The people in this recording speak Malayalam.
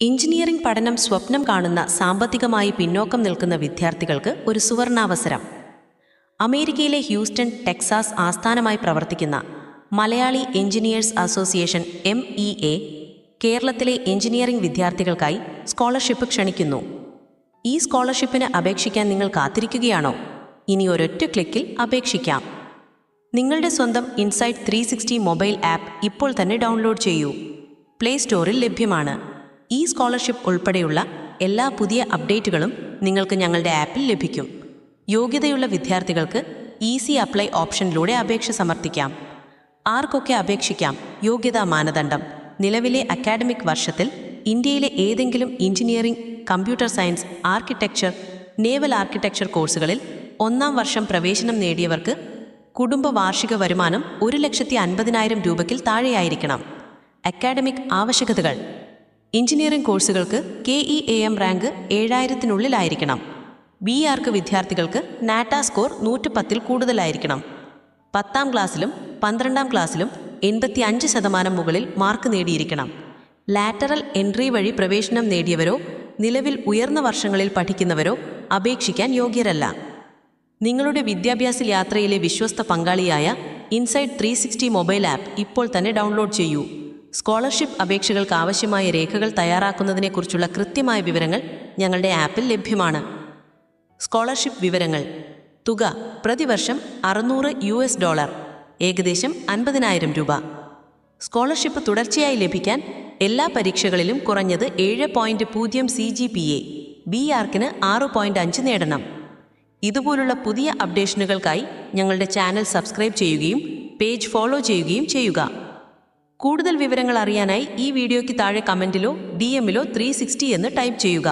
എഞ്ചിനീയറിംഗ് പഠനം സ്വപ്നം കാണുന്ന സാമ്പത്തികമായി പിന്നോക്കം നിൽക്കുന്ന വിദ്യാർത്ഥികൾക്ക് ഒരു സുവർണാവസരം. അമേരിക്കയിലെ ഹ്യൂസ്റ്റൺ, ടെക്സാസ് ആസ്ഥാനമായി പ്രവർത്തിക്കുന്ന മലയാളി എഞ്ചിനീയേഴ്സ് അസോസിയേഷൻ MEA കേരളത്തിലെ എഞ്ചിനീയറിംഗ് വിദ്യാർത്ഥികൾക്കായി സ്കോളർഷിപ്പ് ക്ഷണിക്കുന്നു. ഈ സ്കോളർഷിപ്പിന് അപേക്ഷിക്കാൻ നിങ്ങൾ കാത്തിരിക്കുകയാണോ? ഇനി ഒരൊറ്റ ക്ലിക്കിൽ അപേക്ഷിക്കാം. നിങ്ങളുടെ സ്വന്തം ഇൻസൈറ്റ് 360 മൊബൈൽ ആപ്പ് ഇപ്പോൾ തന്നെ ഡൗൺലോഡ് ചെയ്യൂ. പ്ലേ സ്റ്റോറിൽ ലഭ്യമാണ്. ഈ സ്കോളർഷിപ്പ് ഉൾപ്പെടെയുള്ള എല്ലാ പുതിയ അപ്ഡേറ്റുകളും നിങ്ങൾക്ക് ഞങ്ങളുടെ ആപ്പിൽ ലഭിക്കും. യോഗ്യതയുള്ള വിദ്യാർത്ഥികൾക്ക് ഈസി അപ്ലൈ ഓപ്ഷനിലൂടെ അപേക്ഷ സമർപ്പിക്കാം. ആർക്കൊക്കെ അപേക്ഷിക്കാം? യോഗ്യതാ മാനദണ്ഡം: നിലവിലെ അക്കാഡമിക് വർഷത്തിൽ ഇന്ത്യയിലെ ഏതെങ്കിലും engineering, computer science, architecture, naval architecture കോഴ്സുകളിൽ 1-ാം വർഷം പ്രവേശനം നേടിയവർക്ക് കുടുംബ വാർഷിക വരുമാനം 1,50,000 രൂപയ്ക്ക് താഴെയായിരിക്കണം. അക്കാഡമിക് ആവശ്യകതകൾ: എഞ്ചിനീയറിംഗ് കോഴ്സുകൾക്ക് KEAM റാങ്ക് 7,000-നുള്ളിലായിരിക്കണം. BArc വിദ്യാർത്ഥികൾക്ക് നാറ്റ സ്കോർ 110-ൽ കൂടുതലായിരിക്കണം. 10-ാം ക്ലാസ്സിലും 12-ാം ക്ലാസ്സിലും 85% മുകളിൽ മാർക്ക് നേടിയിരിക്കണം. ലാറ്ററൽ എൻട്രി വഴി പ്രവേശനം നേടിയവരോ നിലവിൽ ഉയർന്ന വർഷങ്ങളിൽ പഠിക്കുന്നവരോ അപേക്ഷിക്കാൻ യോഗ്യരല്ല. നിങ്ങളുടെ വിദ്യാഭ്യാസ യാത്രയിലെ വിശ്വസ്ത പങ്കാളിയായ ഇൻസൈറ്റ് 360 മൊബൈൽ ആപ്പ് ഇപ്പോൾ തന്നെ ഡൗൺലോഡ് ചെയ്യൂ. സ്കോളർഷിപ്പ് അപേക്ഷകൾക്ക് ആവശ്യമായ രേഖകൾ തയ്യാറാക്കുന്നതിനെക്കുറിച്ചുള്ള കൃത്യമായ വിവരങ്ങൾ ഞങ്ങളുടെ ആപ്പിൽ ലഭ്യമാണ്. സ്കോളർഷിപ്പ് വിവരങ്ങൾ: തുക പ്രതിവർഷം $600, ഏകദേശം 50,000 രൂപ. സ്കോളർഷിപ്പ് തുടർച്ചയായി ലഭിക്കാൻ എല്ലാ പരീക്ഷകളിലും കുറഞ്ഞത് 7.0 CGPA, BArcന് 6.5 നേടണം. ഇതുപോലുള്ള പുതിയ അപ്ഡേഷനുകൾക്കായി ഞങ്ങളുടെ ചാനൽ സബ്സ്ക്രൈബ് ചെയ്യുകയും പേജ് ഫോളോ ചെയ്യുകയും ചെയ്യുക. കൂടുതൽ വിവരങ്ങൾ അറിയാനായി ഈ വീഡിയോയ്ക്ക് താഴെ കമൻറ്റിലോ DMലോ 360 എന്ന് ടൈപ്പ് ചെയ്യുക.